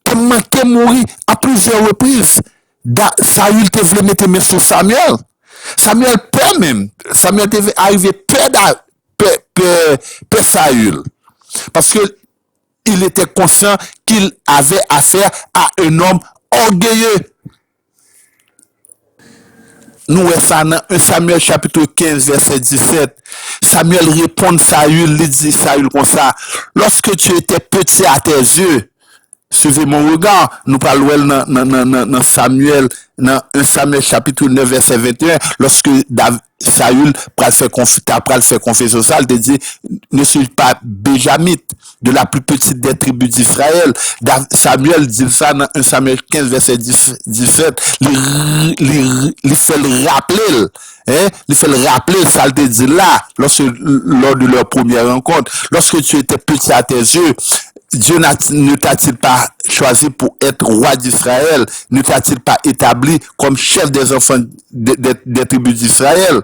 te manqué mourir à plusieurs reprises. Saül te voulait mettre main sur Samuel. Samuel peur même. Samuel devait arriver peur Saül. Parce que il était conscient qu'il avait affaire à un homme orgueilleux. Nous voyons ça dans 1 Samuel chapitre 15 verset 17. Samuel répond Saül, il dit Saül comme ça, lorsque tu étais petit à tes yeux, Suivez mon regard, nous parlons dans Samuel, dans 1 Samuel chapitre 9 verset 21, lorsque Saül pral faire confession ça, il te dit, ne suis pas béjamite, de la plus petite des tribus d'Israël. Samuel dit ça dans 1 Samuel 15 verset 17, il fait le rappeler, il fait le rappeler, ça il te dit là, lors de leur première rencontre, lorsque tu étais petit à tes yeux, Dieu ne t'a-t-il pas choisi pour être roi d'Israël? Ne t'a-t-il pas établi comme chef des enfants des tribus d'Israël?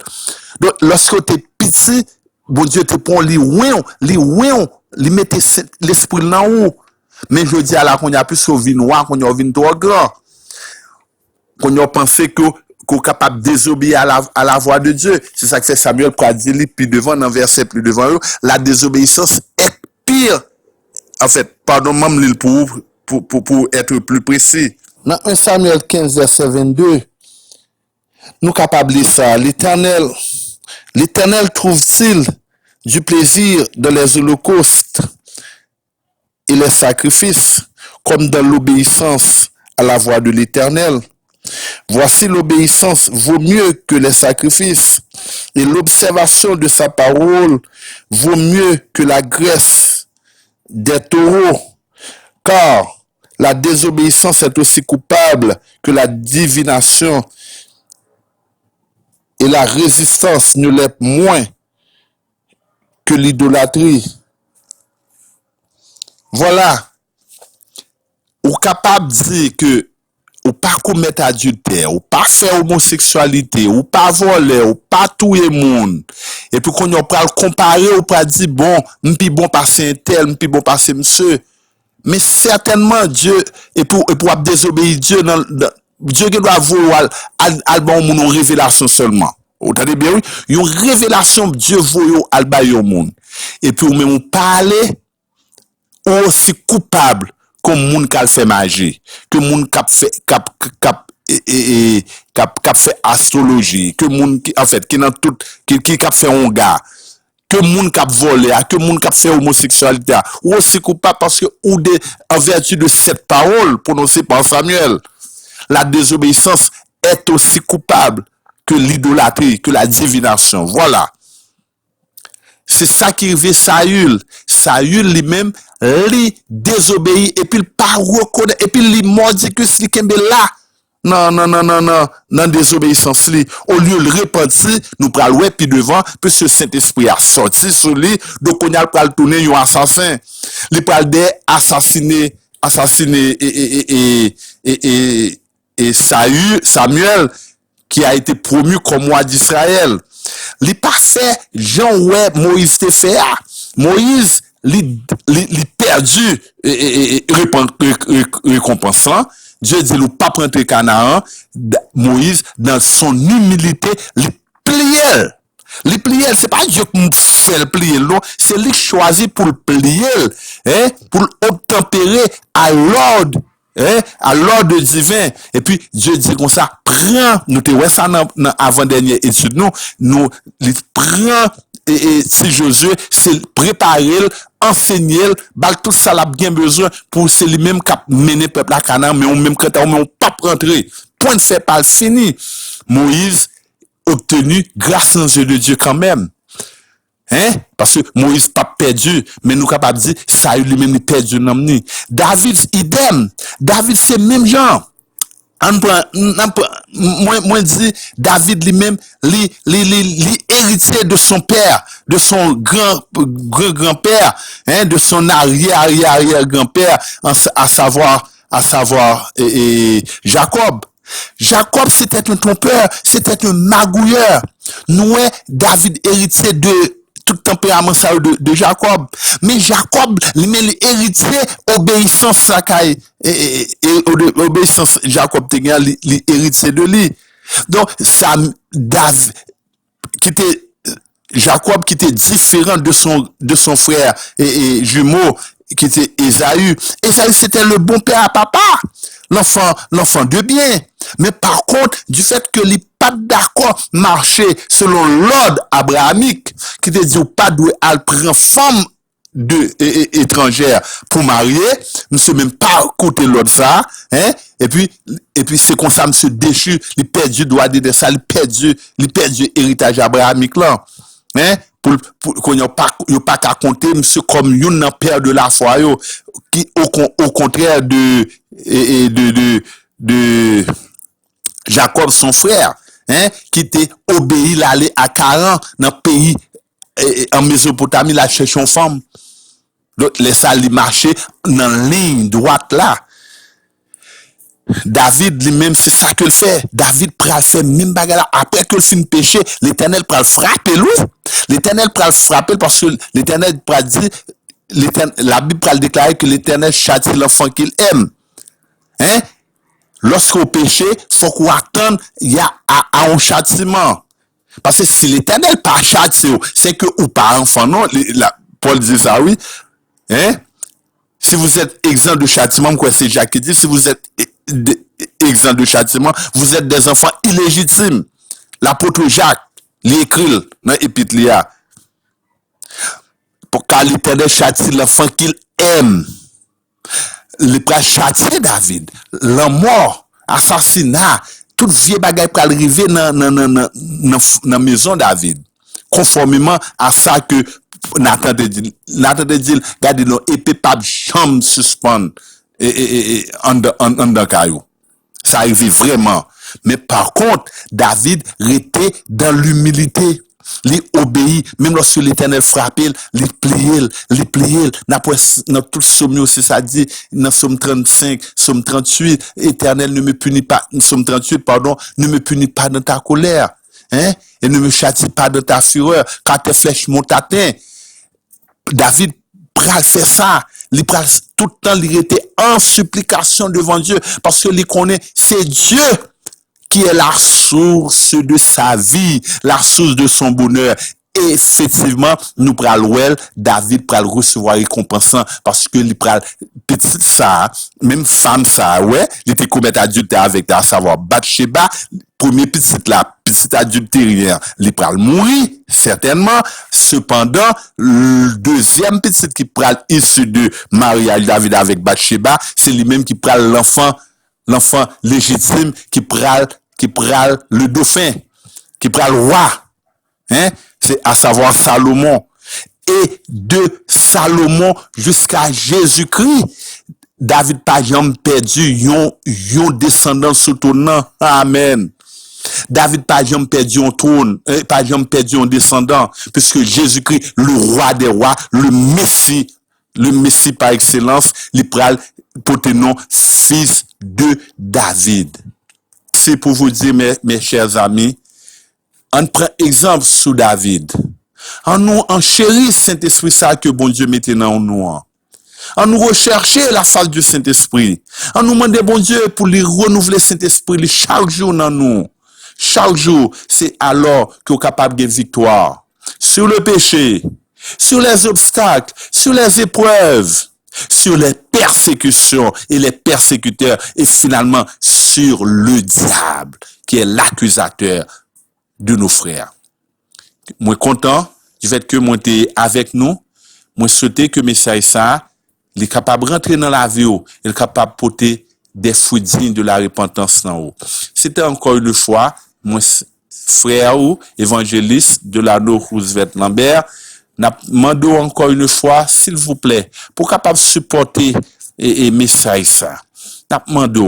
Donc, lorsque tu es petit, bon Dieu te prend li mette l'esprit dans haut. Mais je dis à la qu'on y a plus au vin roi, qu'on y a vin trop grand. Qu'on y a pensé qu'on est capable de désobéir à la voix de Dieu. C'est ça que fait Samuel pour dire, puis devant, dans verset plus devant eux, la désobéissance est pire. En fait, pardon, même l'île pour être plus précis. Dans 1 Samuel 15, verset 22, nous capables de ça. L'Éternel trouve-t-il du plaisir dans les holocaustes et les sacrifices, comme dans l'obéissance à la voix de l'Éternel? Voici l'obéissance vaut mieux que les sacrifices, et l'observation de sa parole vaut mieux que la graisse des taureaux, car la désobéissance est aussi coupable que la divination, et la résistance ne l'est moins que l'idolâtrie. Voilà, ou capable de dire que ou pas commettre adultère, ou pas faire homosexualité, ou pas voler, ou pas tuer monde. Et puis qu'on y a comparer, ou pas dire bon, m'pi bon passer un tel, m'pi bon passer monsieur. Mais certainement Dieu, et pour désobéir Dieu, Dieu qui doit voir al bon monde une révélation seulement. Vous entendez bien, oui? Une révélation Dieu voit al ba yo monde. Et puis ou même parler aussi coupable comme moun qui fait magie, que moun qui fait astrologie, que moun qui en fait qui dans tout qui fait un gars, que moun qui volé, que moun qui fait homosexualité, ou aussi coupable parce que ou en vertu de cette parole prononcée par Samuel, la désobéissance est aussi coupable que l'idolâtrie, que la divination. Voilà. C'est ça qui arrive Saül. Saül lui-même, lui désobéit et puis il pas reconnaît et puis il mordit que si kembe là. Non, désobéissance li. Au lieu de repentir, nous pral ouais puis devant, puis ce Saint-Esprit a sorti sur lui, donc on a pral tourner un assassin. Il pral de assassiner et Samuel qui a été promu comme roi d'Israël. Li pas fait Jean ouais Moïse te fait. Moïse li perdu récompensant. Dieu dit le pas prendre Canaan. Moïse dans son humilité li plier. Les plier, c'est pas Dieu qui fait le plier, non, c'est lui qui choisit pour le plier, pour obtempérer à l'ordre. À l'ordre divin. Et puis, Dieu dit comme ça, prends, nous te ouais ça dans avant-dernière étude, nous prends, et si Josué, c'est préparer, enseigner, bal tout ça l'a bien besoin pour c'est lui-même qui mener peuple à Canaan, mais on même quand on pas rentrer. Point de fait pas fini. Moïse obtenu grâce aux yeux de Dieu quand même. Parce que Moïse pas perdu, mais nous capables de dire, Saül lui-même perdu non ni. David, idem. David, c'est même genre. Moi dit, David lui-même, héritier de son père, de son grand-père, de son arrière-grand-père, à savoir, Jacob. Jacob, c'était un trompeur, c'était un magouilleur. Nous, David, héritier de tout tempérament de Jacob. Mais Jacob, lui héritier, obéissance, obéissance, Jacob, héritier de lui. Donc, ça, David, Jacob, qui était différent de son frère, et jumeau, qui était Ésaü. Ésaü, c'était le bon père à papa. L'enfant de bien. Mais par contre, du fait que les pas d'accord marcher selon l'ordre abrahamique, qui te dit pas de prendre femme étrangères pour marier, monsieur même pas côté l'autre ça, hein, et puis c'est comme ça monsieur déchu, il perdu droit de ça, il perdu héritage abrahamique là, hein, pour qu'on y pas qu'à compter monsieur comme un père de la foi yo, qui au contraire de Jacob son frère, hein, qui était obéi l'aller à Caran dans le pays en Mésopotamie la chercher une femme. Donc laisse aller marcher dans la ligne droite là. David lui-même c'est ça que le fait. David pral faire même bagarre après que le fin péché, l'Éternel pral frapper lui. L'Éternel pral frapper parce que l'Éternel pral dire la Bible pral déclarer que l'Éternel châtie l'enfant qu'il aime. Hein? Lorsqu'on péché, faut qu'on attende il y a un châtiment. Parce que si l'Éternel pas châtie, c'est que ou pas enfant non, Paul dit ça oui. Hein? Si vous êtes exempt de châtiment, quoi c'est Jacques qui dit, si vous êtes exempt de châtiment, vous êtes des enfants illégitimes. L'apôtre Jacques, l'écrit dans l'épître là. Pour qu'à l'Éternel châtie l'enfant qu'il aime. Le pral châtier David, la mort, assassinat, toute vieille bagaille pral arriver dans maison David. Conformément à ça que Nathan te dit, regardez nos épée pas chambre suspend en caillou. Ça arrive vraiment. Mais par contre, David était dans l'humilité. Il obéit, même lorsque l'Éternel frappait, il pliait. Dans tout le psaume aussi, ça dit, dans psaume 35, psaume 38, Éternel ne me punit pas, psaume 38, pardon, ne me punit pas dans ta colère, hein, et ne me châtie pas dans ta fureur, quand tes flèches m'ont atteint. David pral fait ça, il pral tout le temps, il était en supplication devant Dieu, parce que il connaît, c'est Dieu qui est la source de sa vie, la source de son bonheur. Et effectivement, nous pral David pral recevoir récompensant parce que il pral petite ça, même femme ça, ouais, il était commettre adultère avec à savoir Bathsheba, premier petite adultère, il pral mourir certainement. Cependant, le deuxième petite qui pral issu de mariage David avec Bathsheba, c'est lui-même qui pral l'enfant légitime qui pral le dauphin, qui pral le roi, hein, c'est à savoir Salomon. Et de Salomon jusqu'à Jésus-Christ, David pas jamais perdu yon descendant soutenant. Amen. David pas jamais perdu un trône, pas jamais perdu un descendant, puisque Jésus-Christ, le roi des rois, le Messie par excellence, il pral porter nom fils de David. C'est pour vous dire, mes chers amis, on prend exemple sous David. On chérit Saint-Esprit ça que bon Dieu mettait dans nous. On nous rechercher la face du Saint-Esprit. On nous demande bon Dieu pour lui renouveler Saint-Esprit chaque jour dans nous. Chaque jour, c'est alors qu'on est capable de victoire. Sur le péché, sur les obstacles, sur les épreuves, sur les persécutions et les persécuteurs, et finalement sur le diable, qui est l'accusateur de nos frères. Moi content du fait que moi t'es avec nous, moi souhaite que message ça, il est capable de rentrer dans la vie, il est capable de porter des fruits dignes de la repentance dans haut. C'était encore une fois, mon frère ou évangéliste de l'anneau Roosevelt Lambert, n'a demandé encore une fois, s'il vous plaît, pour capable supporter et message ça. N'a demandé